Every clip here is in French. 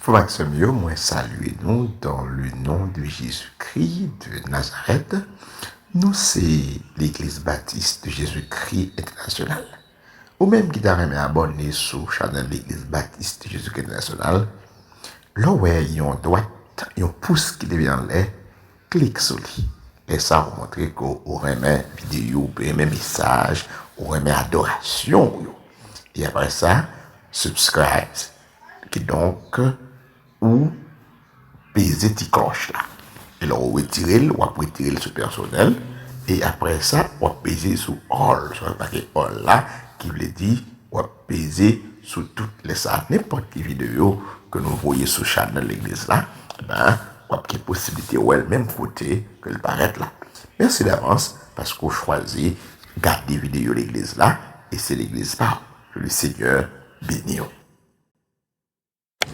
Frères et sœurs, moi saluez-nous dans le nom de Jésus-Christ de Nazareth. Nous, c'est l'Église baptiste de Jésus-Christ international. Ou même qui t'a remis abonné sur la chaîne de l'Église baptiste de Jésus-Christ international. Là où il y a une droite, il y a un pouce qui devient là, clique sur lui. Et ça va montrer qu'on remet vidéo, on remet message, on remet adoration. Et après ça, subscribe. Qui donc, ou peser petite cloche là. Et là, on retire le sur personnel. Et après ça, on peser sur all. Sur le paquet all là, qui veut dire, on peser sur toutes les salles. N'importe quelle vidéo que nous voyons sur la chaîne de l'église là, ben, on a une possibilité ou elle même côté que le paraître là. Merci d'avance parce qu'on choisit garder vidéo de l'église là. Et c'est l'église là. Que le Seigneur bénisse.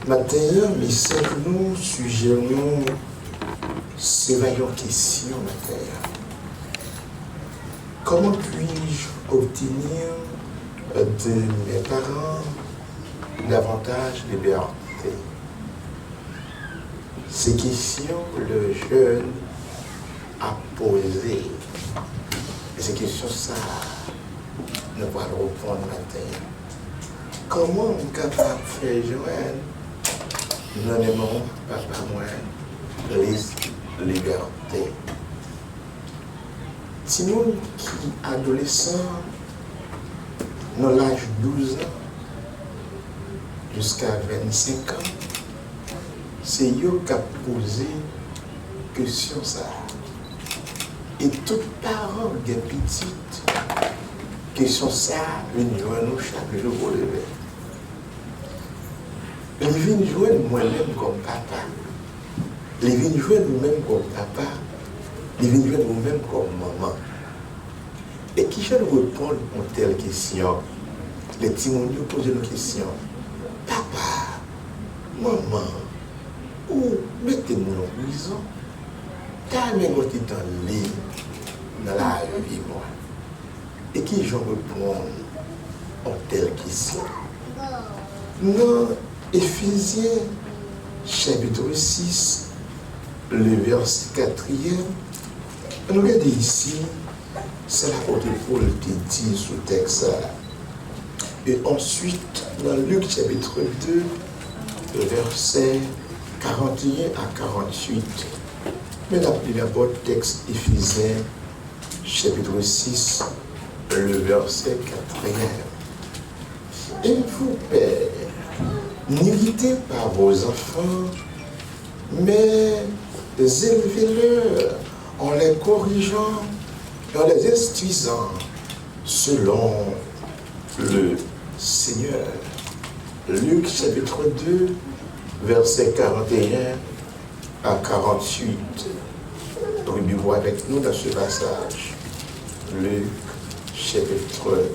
Maintenant, mes sœurs, nous suggérons ces vaillantes questions maintenant. Comment puis-je obtenir de mes parents davantage de liberté? Ces questions, le jeune a posé. Et ces questions, ça, nous allons répondre maintenant. Comment on est capable de faire joindre non aimons papa moi les libertés? Sinon, qui adolescent, dans l'âge 12 ans jusqu'à 25 ans, c'est eux qui a posé question ça. Et tout parent qui est petite, question ça, une journée chaque jour pour lever. Les vignes jouent moi-même comme papa. Les vignes jouent nous-mêmes comme papa. Les vignes jouent nous-mêmes comme maman. Et qui je répondre à telle question? Les timonies posent une question. Papa, maman, où mettez-moi en prison? Car même quand tu es dans le lit, dans la vie, moi. Et qui je réponds à telle question? Non. Éphésiens, chapitre 6, le verset 4e. Regardez ici, c'est l'apôtre Paul qui dit ce texte. Et ensuite, dans Luc, chapitre 2, le verset 41 à 48. Mais d'abord, texte Éphésiens, chapitre 6, le verset 4e. Et vous, pères, n'irritez pas vos enfants, mais élevez-les en les corrigeant et en les instruisant selon le Seigneur. Luc chapitre 2, versets 41 à 48. Revenez-vous avec nous dans ce passage. Luc chapitre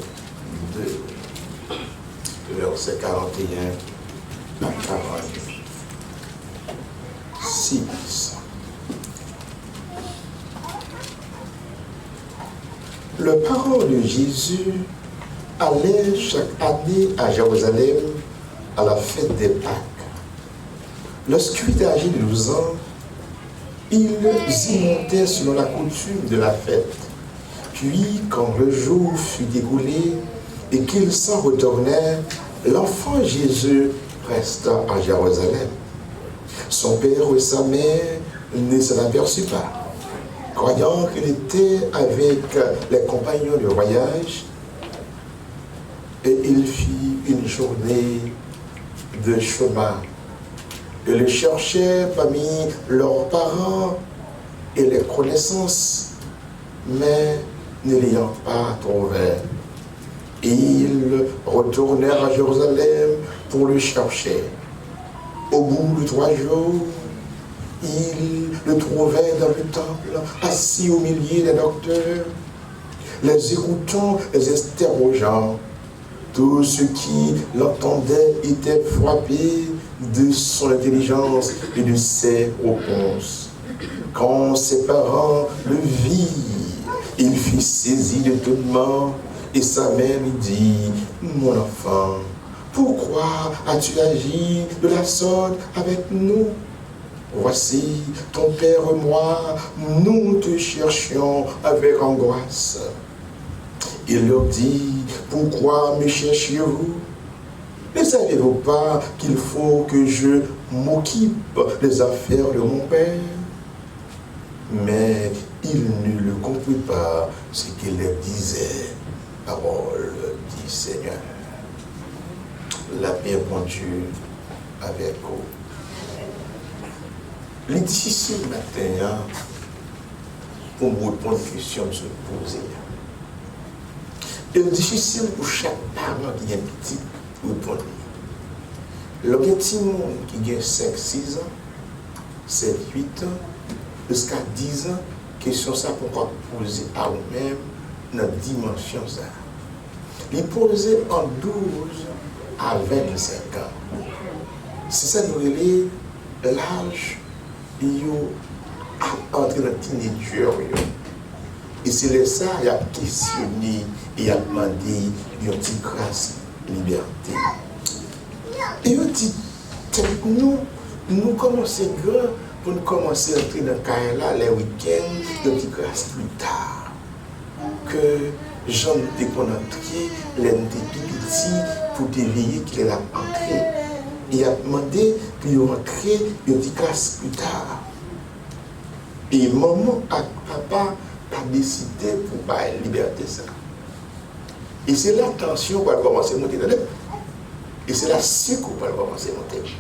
2, verset 41 à 46. Le parent de Jésus allait chaque année à Jérusalem à la fête des Pâques. Lorsqu'il était âgé de 12 ans, ils y montaient selon la coutume de la fête. Puis, quand le jour fut écoulé et qu'ils s'en retournèrent, l'enfant Jésus resta à Jérusalem. Son père et sa mère ne s'en aperçurent pas. Croyant qu'il était avec les compagnons de voyage, et il fit une journée de chemin. Ils le cherchaient parmi leurs parents et les connaissances, mais ne l'ayant pas trouvé. Ils retournèrent à Jérusalem pour le chercher. Au bout de 3 jours, ils le trouvèrent dans le temple, assis au milieu des docteurs, les écoutant, les interrogeant. Tous ceux qui l'entendaient étaient frappés de son intelligence et de ses réponses. Quand ses parents le virent, il fut saisi d'étonnement et sa mère lui dit: « Mon enfant, pourquoi as-tu agi de la sorte avec nous? Voici, ton père et moi, nous te cherchions avec angoisse. Il leur dit, pourquoi me cherchiez-vous? Ne savez-vous pas qu'il faut que je m'occupe des affaires de mon père? Mais il ne le comprit pas ce qu'il leur disait. Parole du Seigneur. La paix, bon Dieu, avec vous. Il est difficile maintenant pour me répondre aux questions se poser. Il est difficile pour chaque parent qui a un petit répondre. Le petit monde qui a 5, 6 ans, 7, 8 ans, jusqu'à 10 ans, question ça pourquoi poser à vous-même dans la dimension ça. Il posait en 12 à 25 ans. C'est ça nous relève l'âge il a entré dans le teenager. Et c'est ça il a questionné et a demandé une petite grâce, liberté. Et il dit, nous commençons grand pour nous commencer à entrer dans le carré là les week-ends, une petite grâce plus tard. Que Jean était qu'on entrait, les petits pour t'éveiller qu'il a entré. Il a demandé puis rentrer une petite classe plus tard. Et maman et papa a décidé pour pas la liberté ça. Et c'est la tension qui va commencer à monter dans le. Et c'est la sucre qui va commencer à monter.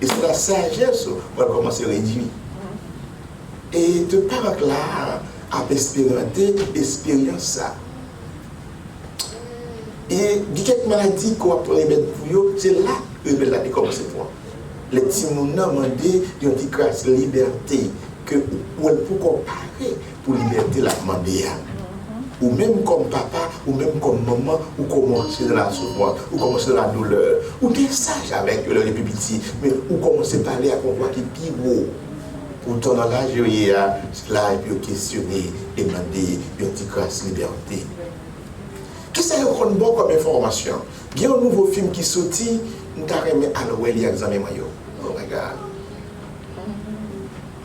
Et c'est la sagesse qui va commencer à réduire. Et de par là, à expérimenter l'expérience ça. Et il y a quelques maladies qu'on va remettre pour eux, c'est là que le rebelle a commencé pour. Les petits gens ont demandé une petite grâce liberté que ou elle peut comparer pour liberté la demander. Ou même comme papa, ou même comme maman, ou commencer dans la souffrance, ou commencer dans la douleur, ou des sages avec le petit, mais ou commencer à parler à comprendre qui est plus haut. Pourtant dans l'âge, il y a cela et puis questionner et demander une petite grâce liberté. Qu'est-ce que vous avez bon comme information? Il y a un nouveau film qui sorti, nous avons remis à l'ouest, il y a examen maillot. Oh my God.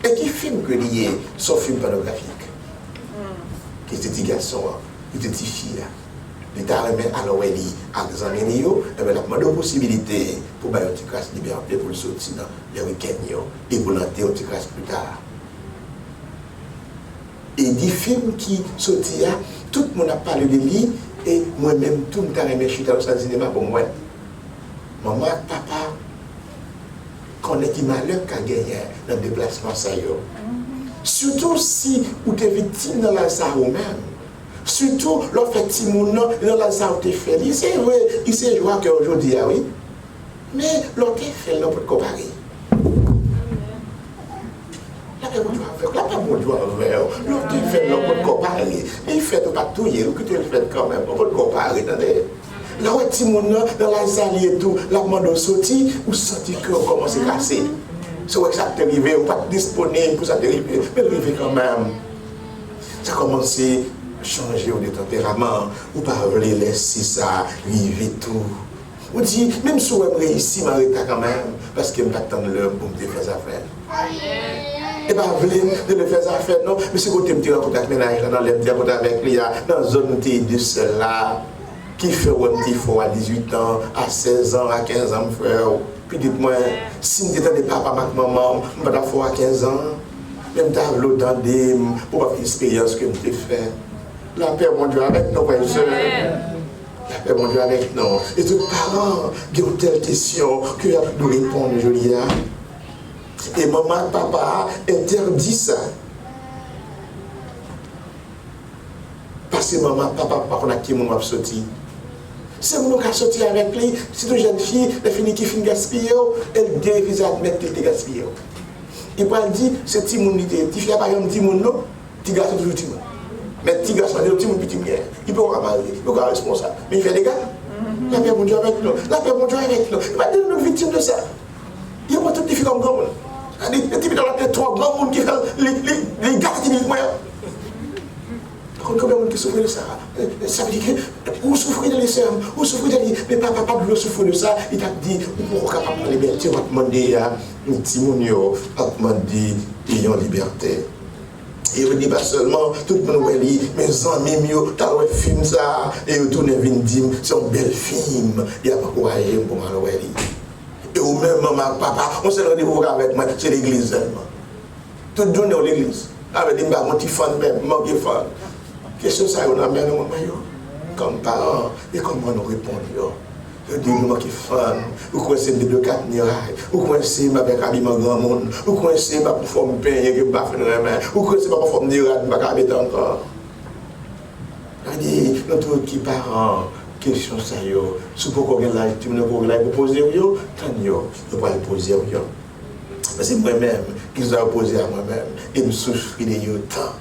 Et qui film que lié, son film pornographique? Qui était des garçons, qui était des filles. Il a remis à l'ouest, il a examen maillot, et bien il a demandé une possibilité pour faire une petite grâce liberté pour le sortir dans les week-ends et pour l'entrer une petite grâce plus tard. Et des films qui sortent, tout le monde a parlé de lui. Et moi-même, tout le monde a remis dans le cinéma pour moi. Maman, papa, connaît qui malheur qu'a gagné dans le déplacement. Surtout si vous êtes victime dans la salle même. Surtout, lorsque vous êtes dans la salle où vous êtes fait. C'est vrai, il s'est joué qu'aujourd'hui, oui. Mais lorsque vous êtes fait, on peut comparer. La paix mon Dieu envers. L'autre il fait, on peut comparer. Il fait pas tout, il fait quand même. On peut comparer. Là où est-ce que dans la salle et tout, la demande sorti, ou senti qu'on commence à casser. C'est vrai que ça t'est arrivé, ou pas disponible pour ça t'arriver, mais arrivé quand même. Ça commence à changer au tempérament, ou pas laisser ça arriver tout. On dit, même si on réussit, je m'arrête quand même, parce que je ne pas attendre l'heure pour me faire ça faire. Et pas de le faire affaire, non, mais c'est quand tu me rencontres avec ménage, dans les rencontres avec lui, dans la zone de cela, qui fait un petit faux à 18 ans, à 16 ans, à 15 ans, frère. Puis dites-moi, si je n'étais pas papa, maman, je ne vais pas faire à 15 ans, même t'as l'autant de pour avoir l'expérience que je fait. La paix, mon Dieu, avec nos frères. La paix, mon Dieu, avec nous. Et tous les parents qui ont telle question, qu'il y a nous répondre, Julia. Et maman, papa interdit ça. Parce que maman, papa, on a qui mon sorti. C'est mon qui a sorti avec lui. C'est une jeune fille, elle finit qui finit gaspiller, elle devait admettre qu'elle était gaspillée. Il va dire, c'est petit monde, petit fille, par exemple, petit monde, non, petit garçon, toujours petit monde. Mais petit garçon, petit monde, petit monde, il peut pas marier, il peut pas être responsable. Mais il fait des gars. La paix, mon Dieu, avec nous. La paix, mon Dieu, avec nous. Il va dire, nous victimes de ça. Il y a pas toutes les filles comme grand monde. Les types dans la tête, trois grands monde qui font les gars qui disent moi. Combien de monde qui souffre de ça? Ça veut dire que vous souffrez de l'essai, vous souffrez de l'essai, mais papa ne souffre de ça. Il t'a dit, vous pouvez capable de liberté, on va demander à un petit monde, on va demander ayant liberté. Et on dit pas seulement, tout le monde dit, mes amis, tu as un film ça, et vous tournez et dire, c'est un bel film, il n'y a pas quoi pour moi. Et au même moment, papa, on s'est rendez-vous avec moi, c'est l'église seulement. Toute journée à l'église. Avec des gens qui font même, qui font. Qu'est-ce que ça on amène comme parents, et comment nous répondons? Je dis, nous qui font, vous connaissez les 2-4 mirailles, vous connaissez ma avec habillement grand monde, vous connaissez ma forme pain et que pas faire de main, vous connaissez ma forme de rad, ma habiter encore. Je dis, nous qui parents, question ça yo, si vous pouvez la tu ne pouvez la poser yo, tant yo, vous pouvez le poser yo. Mais c'est moi-même qui vous a opposé à moi-même et me souffrir de yo tant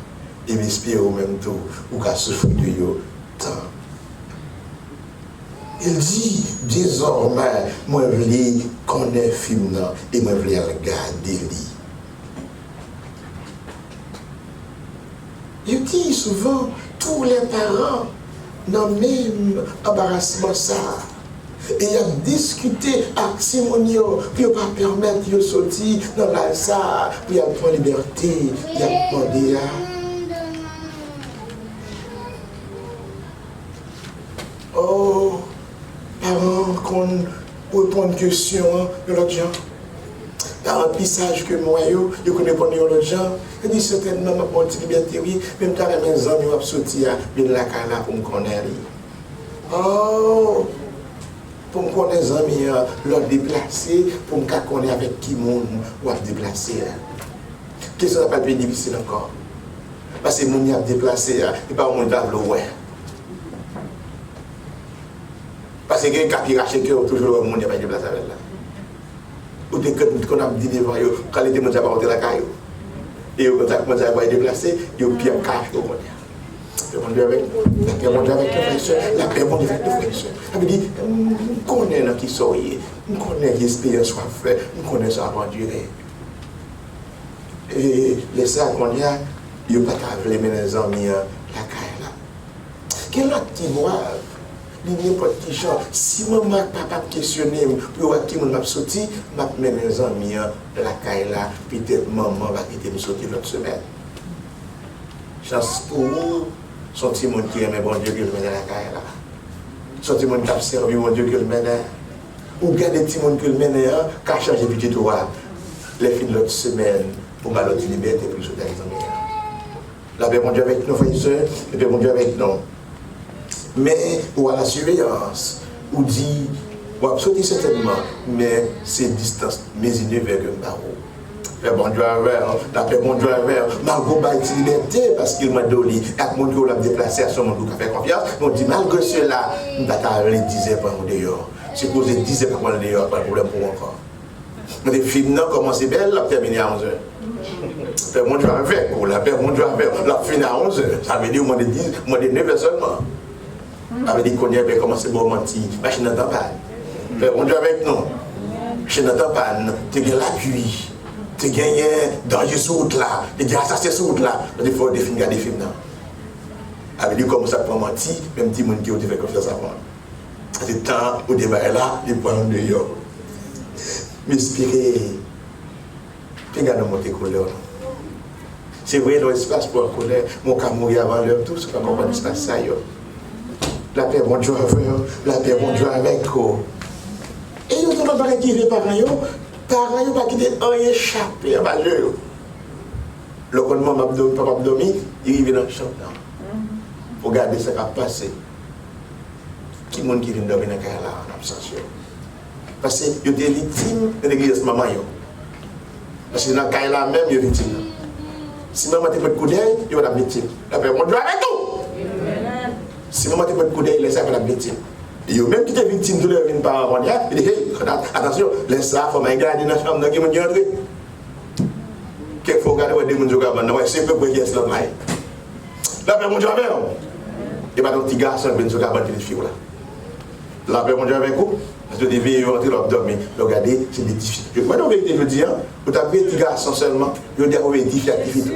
et m'espérer au même tout ou qu'à souffrir de yo tant. Il dit désormais moi je voulais connaître film là et moi je voulais regarder lui. Je dis souvent tous les parents n'ont même embarrassement ça. Et il a discuté avec Simonio, puis il ne pas permettre de sortir dans la salle, puis il a pris liberté, il a demandé à. Oh, parents, qu'on répond une question de l'autre gens. Par un pissage que moi, je connais pas l'autre gens. Je dis certainement, ma petite liberté, oui, même quand mes amis ont sorti à la cala pour me connaître. Oh! Pour me connaître les amis, leur déplacer, pour me connaître avec qui monde ou à déplacer. Qu'est-ce que ça va pas difficile encore? Parce que mon y a déplacé, et pas mon tableau, ouais. Parce que quelqu'un qui a racheté que toujours le monde n'y a pas déplacé avec là. Ou dès qu'on a dit devant eux, quand les démons n'ont pas monté la caille. Et quand on a commencé à déplacer, ils ont pris un cache au monde. Répondre avec nous, répondre avec nos frères et sœurs, la paix avec nos frères et sœurs. Ça veut dire, on connaît qui soyez, on connaît l'expérience soit faite, on connaît ça avant durer. Et les sœurs qu'on y a, ils n'ont pas qu'à les les amis la caille là. Quel autre qui voit, n'importe qui genre, si maman papa questionner, puis voir qui m'a sorti, m'a mis les amis la caille là, peut-être maman va quitter me sortir l'autre semaine. Chance pour vous. Son petit monde qui aime bon Dieu que le mène à la caille là. Son petit monde qui a servi bon Dieu que le mène. Ou garder petit monde que le mène, qui a changé petit tout les fins de l'autre semaine pour ma l'autre liberté pour les amis. La paix bon Dieu avec nos frères et sœurs, la paix bon Dieu avec nous. Mais ou à la surveillance, ou dit, ou à sauter certainement, mais c'est distance, mais il ne veut que barreau. La paix bon Dieu avec, la paix bon Dieu avec, Margot a été liberté parce qu'il m'a donné, avec mon Dieu l'a déplacé à son monde qui a fait confiance, on dit malgré cela, nous avons les 10 heures par dehors. C'est posé 10 heures par dehors, pas de problème pour encore. Mais les films n'ont commencé belle, la terminé à 11 heures. La paix bon Dieu avec, la paix bon Dieu avec, la fin à 11 heures. Ça veut dire au moins de 10, moins de 9 heures seulement. Ça veut dire qu'on y avait commencé à mentir, mais je n'entends pas. La paix bon Dieu avec nous. Je n'entends pas, tu as l'appui. Tu gagnes danger sur route là, tu gagnes assassin sur route là, il faut définir des films là. Avec lui, comme ça, pour mentir, même si mon qui a fait confiance à moi. C'est temps au débat là, il prend de yo. M'inspirer, puis garder monter couleur. C'est vrai, dans l'espace pour la colère, mon cas mourir avant l'heure, tout ce qu'on comprend l'espace ça yo. La paix, bon Dieu avec la paix, bon Dieu avec vous. Et il y a des gens qui vivent par yo. Parents n'ont pas quitté un échappé à valeur. Le commandement papa Abdomi, il vient dans le champ. Pour regarder ce qui a passé. Qui est-ce qui vient dormir dans le cas là en absence? Parce que il était victime de l'église maman. Parce que dans le cas là même, il est victime. Si maman te fait coup d'œil, il va être victime. La paix, mon Dieu avec tout. Si maman te fait coup d'œil, il va être victime. Et même qui est victime de leur vie par un il dit hey, attention, laisse ça, il faut regarder dans la chambre, qui m'a dit entrer. Qu'il faut regarder où des gens qui ont c'est peu pour qu'il y ait cela. La paix, mon Dieu avec vous. Et pas ton petit garçon qui vient de les filles là. La paix, mon Dieu avec vous. Parce que des vieilles rentrer dans dormir. Regardez, c'est des difficultés. Je ne sais pas si je dis, vous avez un petit garçon seulement, vous avez des difficultés.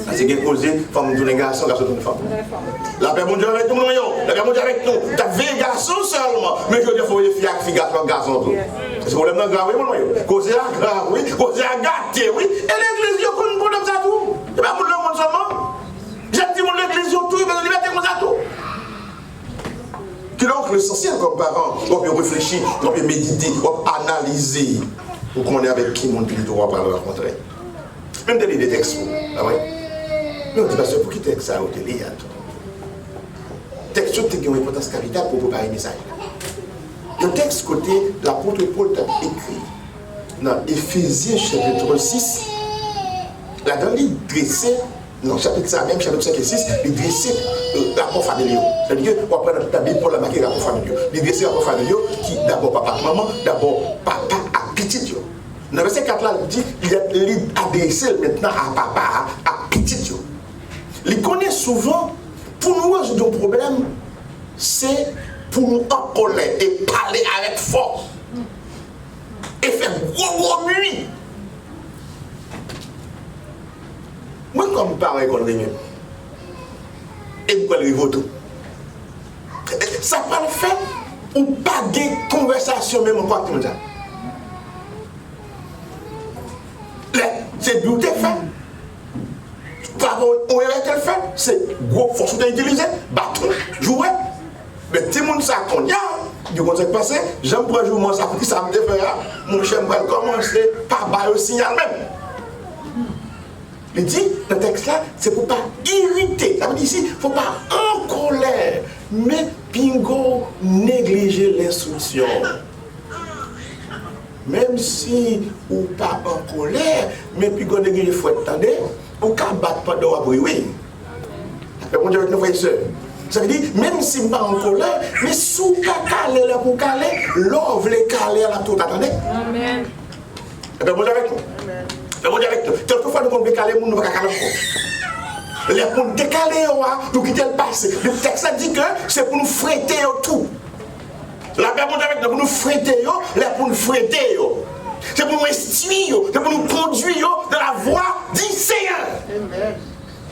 Parce que causé, femme tourne garçon, garçon tourne femme. La paix mon Dieu avec nous, la paix mon Dieu avec nous. Tu as 20 garçons seulement, mais je dis faut les filles, garçon tout. C'est le problème grave, oui, causer à grave, oui, causer à gâter, oui. Et l'église, il y a un problème ça tout. Il n'y a pas de monde seulement. J'ai dit l'église, tout, il y a une liberté comme ça tout. Qui donc l'essentiel comme parent, on peut réfléchir, on peut méditer, on peut analyser pour qu'on est avec qui mon plutôt va pas le rencontrer. Même des textes, ah oui. Mais on dit parce que pour qui texte ça au télé, texte qui ont une importance capitale pour préparer le message. Le texte côté l'apôtre Paul a écrit dans Éphésiens chapitre 6, là-dedans il dressait, dans chapitre 5 même, chapitre 5 et 6, il dressait rapport familial. C'est-à-dire qu'on prend la Bible pour la marquer rapport familial. Il dressait rapport familial qui d'abord papa et maman, d'abord papa à petit. Dans le verset 4 là, il dit il a adressé maintenant à papa, à petit. Il connaît souvent, pour nous résoudre un problème, c'est pour nous en colère et parler avec force. Et faire gros bruit. Moi, comme parent, je connais. Et vous connaissez tout. Ça pas le fait ou pas de conversation même encore comme ça. C'est d'où tu fait. Par rapport au qu'elle fait, c'est gros force utiliser, bâton, jouer. Mais tout le monde ça qu'on y a, du conseil passé, j'aime pas jouer moi ça pour que ça me défait. Mon chien va commencer par bailler le signal même. Il dit, le texte là, c'est pour pas irriter. Ça veut dire ici, il ne faut pas en colère, mais pingo négliger l'instruction. Même si ou pas en colère, mais pingo négliger il faut attendre, ou qu'à battre pendant après, oui. Mais mon Dieu, avec nos frères et sœurs. Ça veut dire, même si je ne suis pas en colère, mais sous caler là pour caler, l'ouvre les caler là tout, attendez. Amen. Et bien, bon Dieu avec nous. Mais bon Dieu avec nous. Quelquefois, nous pouvons décaler, nous ne pouvons pas caler encore. Les pour nous décaler, nous quitter le passé. Le texte dit que c'est pour nous fréter tout. La paix, bon Dieu avec nous, pour nous fréter, pour nous fréter. C'est pour nous instruire, c'est pour nous conduire dans la voie du Seigneur. Amen.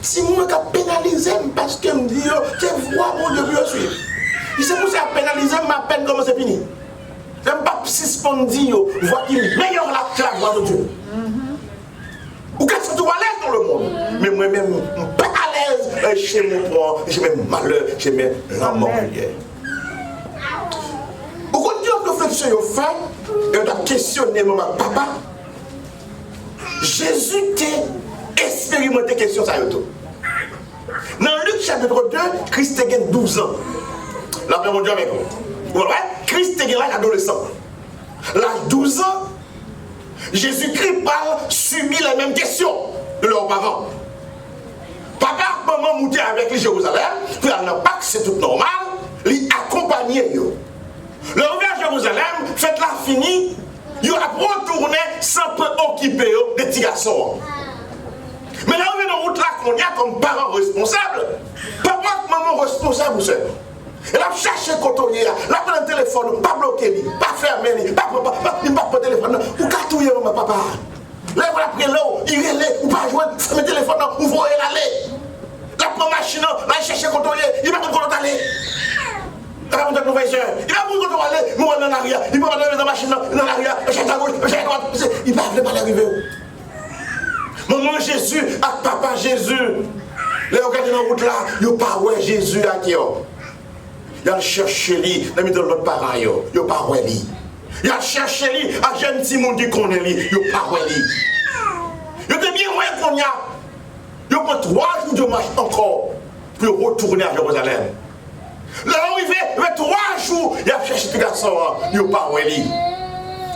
Si moi je pénalise parce que je me dis, c'est voie mon Dieu pour suivre. C'est pour ça que pénaliser ma peine comment c'est fini. Je ne vais pas suspendre, voie qui est meilleure que la voie de Dieu. Ou qu'est-ce que tu vas l'aise dans le monde. Mais moi-même, je ne suis pas à l'aise chez mon point, j'ai mes malheurs, j'ai mes l'amour. Au contraire, la réflexion est faite, et on a questionné mon papa. Jésus t'a expérimenté la question ça. Dans Luc chapitre 2, Christ a 12 ans. La paix mon Dieu avec vous. Christ a l'âge adolescent. L'âge 12 ans, Jésus-Christ parle, subit les mêmes questions de leurs parents. Papa, maman monté avec les Jérusalem, puis à la Pâque, c'est tout normal, les accompagner. Le revers à Jérusalem, faites-la fini, il a retourné sans préoccuper des petits garçons. Mais là, on est dans route là qu'on y a comme parents responsables. Papa, maman responsable ou seul. Et là, chercher quand on y est là, prendre le téléphone, pas bloquer, pas fermer, pas le téléphone, ou cartouiller mon papa. Là, il va après l'eau, il relève, ou pas jouer, fermer le téléphone, ou voyer l'aller. Là, prendre la machine, là, il chercher quand on y est, il va prendre quand on aller. Il va prendre quand on va quand on aller, nous on est en arrière, il va prendre dans la machine, dans l'arrière, chercher à gauche, chercher à droite, il va pas arriver. Maman Jésus, avec papa Jésus, les regardent dans la route là, il n'y a pas ouais Jésus à qui. Il a cherché lui, dans l'autre parent, il n'y a pas ouais lui. Il a cherché lui, à jeune Simon qui connaît lui, il n'y a pas ouais lui. Il a bien ouais qu'on y a. Il y a 3 jours de marche encore pour retourner à Jérusalem. Là, arrivé, il y a 3 jours, il a cherché ce garçon, il n'y a pas ouais lui.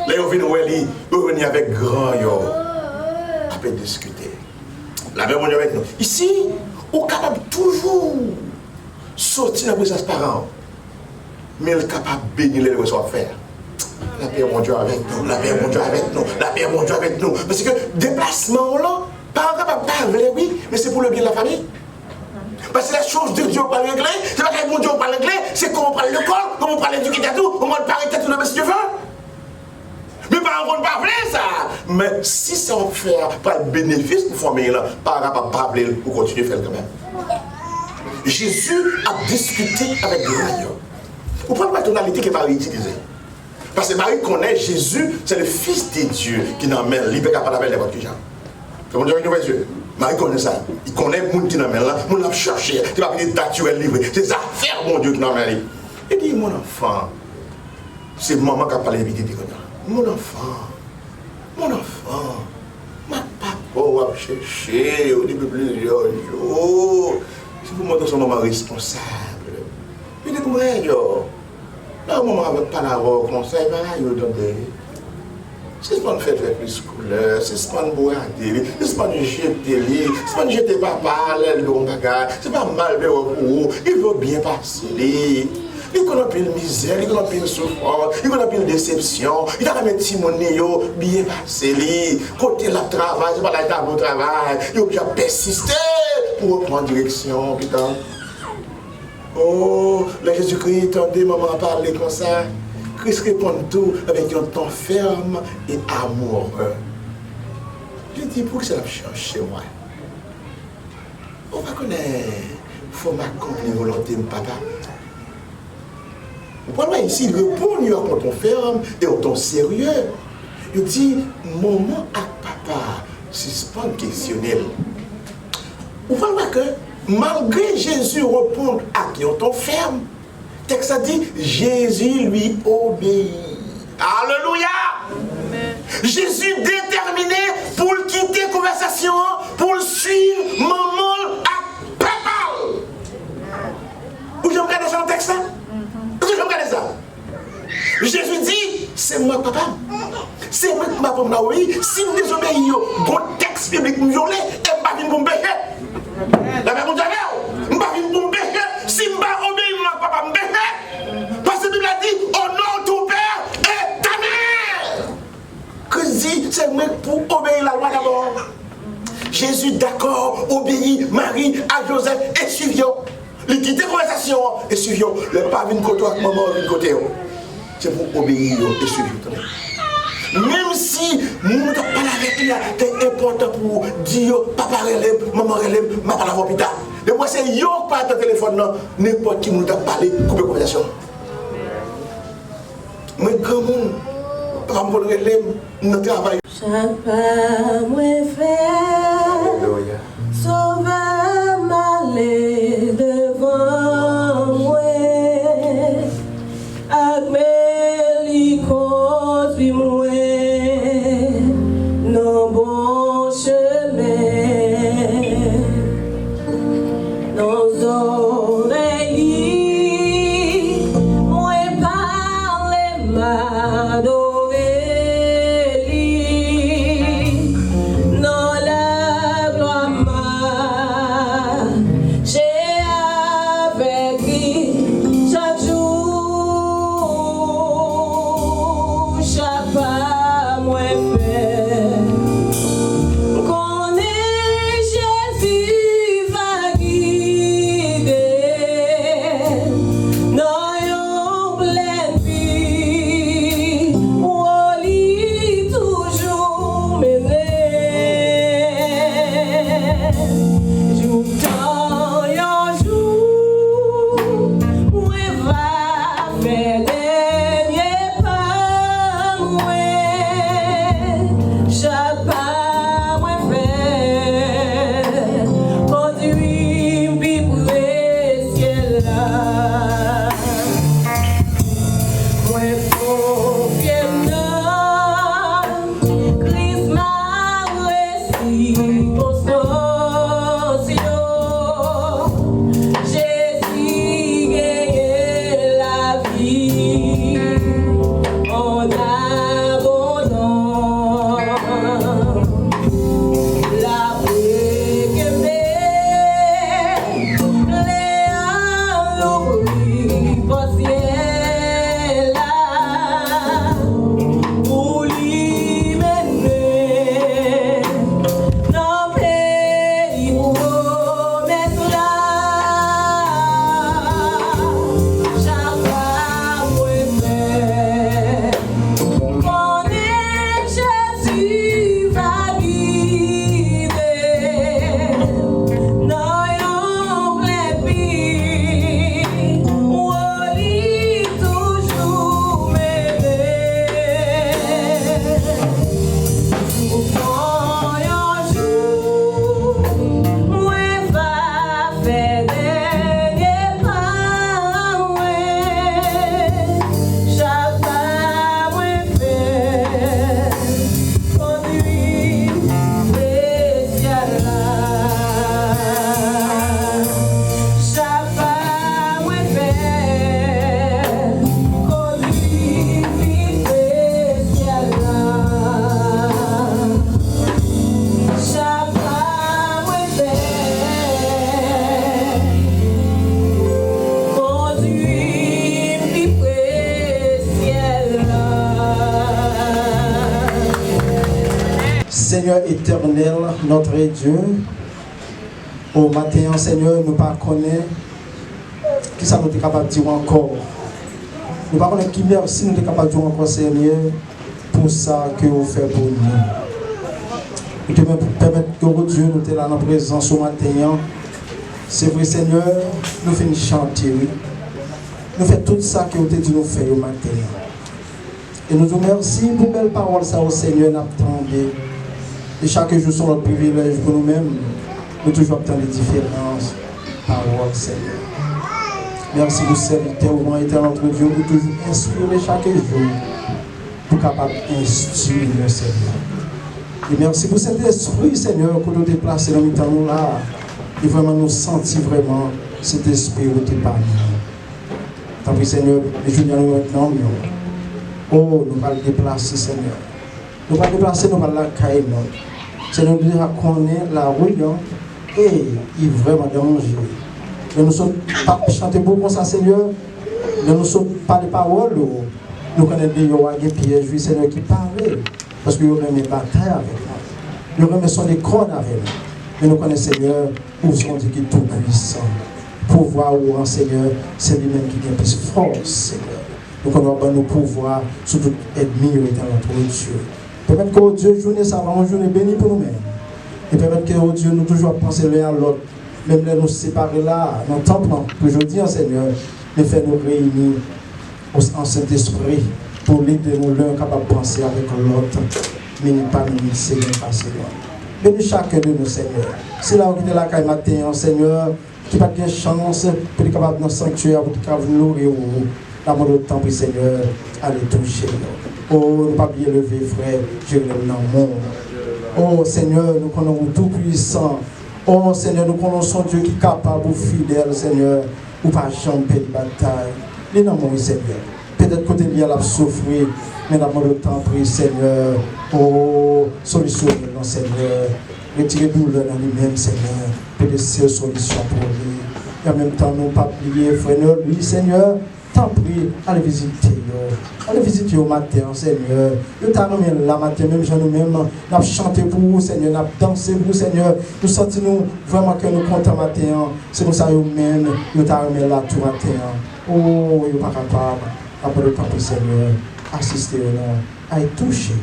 Là, il vient ouais lui, il vient avec grand yo. À discuter. La même avec nous. Ici, on est capable toujours sortir de la présence parents, mais on est capable de bénir les choses à faire. La paix mon Dieu avec nous, la paix mon Dieu avec nous, la paix mon Dieu avec nous. Parce que déplacement là, pas capable de parler, oui, mais c'est pour le bien de la famille. Parce que la chose de Dieu parle anglais, c'est pas que mon Dieu parle anglais, c'est comment on parle l'école, comment on parle l'éducation, comment on parle tout le monde si Dieu veut. Mais parents ne pas ça. Mais si ça on fait pas de bénéfice pour former là, pas capable de parler pour continuer à faire quand même. Jésus a discuté avec Marie. Vous prenez la tonalité que Marie utilisait. Parce que Marie connaît Jésus, c'est le Fils de Dieu qui n'emmène, il peut pas parler n'importe qui. C'est mon Dieu, Dieu. Marie connaît ça. Il connaît le monde qui n'emmène là, il l'a cherché, il va venir naturel livré. C'est ça, faire mon Dieu qui n'emmène. Il dit, mon enfant, c'est maman qui a parlé de vie. Mon enfant, ma papa va chercher au début de plusieurs jours. Si vous montrez son maman responsable, il dit, moi, là, maman avec pas la robe, comme ça, il va y donner. C'est pas une fête avec plus couleur, c'est pas une bourrade, c'est pas une jeter, c'est pas une jeter papa, le bon bagage, c'est pas mal de repos, il veut bien passer. Il connaît plus de misère, il connaît plus de souffrance, il connaît plus de déception, il a mis Timonie bien passé. Côté la travail, c'est pas la table au travail, il a déjà persisté pour reprendre direction, putain. Oh, le Jésus-Christ, attendez, maman parler comme ça. Christ répond tout avec un ton ferme et amoureux. Je dis, pour que ça change chez moi. On va connaître, il faut m'accomplir la volonté de papa. Vous voyez ici, il répond en ton ferme et en ton sérieux. Il dit, maman à papa, c'est pas questionnel. Vous voyez que malgré Jésus répond à qui en ton ferme, le texte a dit, Jésus lui obéit. Alléluia! Amen. Jésus déterminé pour quitter la conversation, pour suivre maman à papa. Vous avez regardé ça dans le texte? Vous avez regardé ça? Jésus dit, c'est moi papa. C'est moi qui m'a dit, oui, si vous désobéissez au texte biblique violé, et je ne vais pas vous pécher. La Bible dit, je ne vais pas vous pécher. Si je ne vais pas obéir, mon papa me pécher. Parce que la Bible a dit, au nom de ton père et ta mère. Christ dit, c'est moi pour obéir la loi d'abord. Jésus, d'accord, obéit Marie à Joseph et suivions. Il quitte la conversation et suivions. Le pas d'une côté avec maman d'une côté. C'est pour obéir et suivre. Même si nous ne parlons pas avec lui, c'est important pour dire papa relève, maman relève, ma pas à l'hôpital. Et moi, c'est yo pas de téléphone, n'importe qui nous a parlé, couper la conversation. Mais comment, papa me relève, nous travaillons. Chaque pas, moi, frère, sauve m'aller devant moi. Avec mes licos, puis moi, non bon chemin. Nos oreilles, moi parle m'adorer. Dans la Seigneur éternel, notre Dieu, au matin, Seigneur, nous ne connaissons pas qui ça nous est capable de dire encore. Nous ne connaissons pas qui merci nous est capable de dire encore, Seigneur, pour ça que vous faites pour nous. Nous te permettre que Dieu nous est là dans la présence au matin. C'est vrai, Seigneur, nous faisons chanter. Nous faisons tout ça que vous avez dit nous faire au matin. Et nous vous remercions pour belles paroles, ça au Seigneur, nous attendons. Et chaque jour, c'est notre privilège pour nous-mêmes. Nous toujours attendons les différences paroles, Seigneur. Merci pour serviteur, au moins éternel notre Dieu, pour toujours inspirer chaque jour, pour capable d'instruire le Seigneur. Et merci pour cet esprit, Seigneur, que nous déplacer dans le temps là. Et vraiment nous sentir vraiment cet esprit qui est parmi nous. Tant pis, Seigneur, les jours nous maintenant, oh, nous allons déplacer, Seigneur. Nous allons déplacer, nous allons la caille, Seigneur, nous devons connaître la rue, et il est vraiment danger. Ne nous sommes pas chanter beaucoup comme ça, Seigneur. Ne nous sommes pas des paroles. Nous connaissons des pièges, Seigneur, qui parlent. Parce qu'il y aurait des batailles avec nous. Il y aurait son des cordes avec nous. Mais nous connaissons, Seigneur, où sont dit qu'il est tout puissant. Pour voir où, Seigneur, c'est lui-même qui a plus force, Seigneur. Nous connaissons nos pouvoirs sur tout ennemi dans notre Dieu. Permettre que Dieu, journée, ça va une journée bénie pour nous-mêmes. Et permettre que Dieu, nous toujours penser l'un à l'autre. Même là, nous séparer là, dans le temple, aujourd'hui, Seigneur, nous faire nous réunir en cet esprit pour l'aider nous l'un capable de penser avec l'autre. Mais pas nous, Seigneur, pas Seigneur. Bénis chacun de nous, Seigneur. C'est là où il est la caille matin, Seigneur, qui n'a pas de chance pour être capable de nous sanctuaire, pour être capable de nous nourrir. L'amour de temps, Seigneur, allez toucher nous. Oh, ne pas bien lever, frère, je l'aime dans le monde. Oh, Seigneur, nous connaissons tout puissant. Oh, Seigneur, nous connaissons Dieu qui est capable, fidèle, Seigneur, ou pas champer de bataille. Les noms, Seigneur. Peut-être côté lié à la souffrir, mais dans le temps, prie, Seigneur. Oh, solution, non, Seigneur. Retirez douleur dans lui-même, Seigneur. Peut-être c'est solution pour lui. Et en même temps, nous pas plier, frère, lui, Seigneur. T'en prie, allez visiter. Allez visiter au matin, Seigneur. Nous t'avons la matin, même nous-mêmes, nous avons chanté pour vous, Seigneur. Nous avons dansé pour vous, Seigneur. Nous sentons vraiment que nous comptons matin. C'est nous ça, nous-mêmes, nous t'avons la tout matin. Oh, nous ne sommes pas capables. Après le temps, Seigneur, assister à y toucher.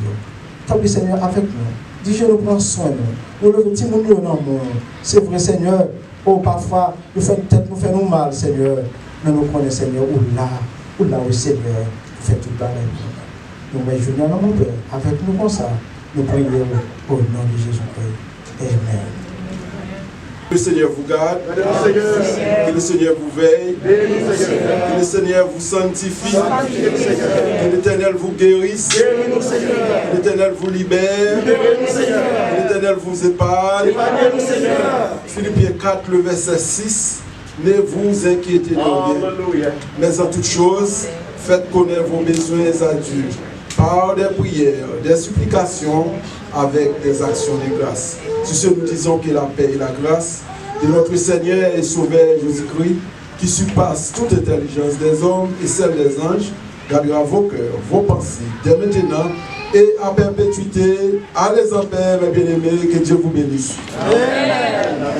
Tant pis, Seigneur, avec nous. Dis, je nous prends soin. Nous le petit monde dans le monde. C'est vrai, Seigneur. Oh, parfois, nous faisons peut-être nous faire mal, Seigneur. Mais nous connaissons, Seigneur, où là, Seigneur, fait tout pareil. Nous mettons dans mon Père, avec nous comme ça, nous prions au nom de Jésus-Christ. Amen. Que le Seigneur vous garde, que le Seigneur vous veille, que le Seigneur vous sanctifie, que l'Éternel vous guérisse, que l'Éternel vous libère, que l'Éternel vous épargne. Philippiens 4, le verset 6. Ne vous inquiétez de rien, mais en toutes choses, faites connaître vos besoins à Dieu, par des prières, des supplications, avec des actions de grâce. Sur ce, nous disons que la paix et la grâce de notre Seigneur et Sauveur Jésus-Christ, qui surpasse toute intelligence des hommes et celle des anges, gardera vos cœurs, vos pensées, dès maintenant et à perpétuité. Allez en paix, mes bien-aimés, que Dieu vous bénisse. Amen.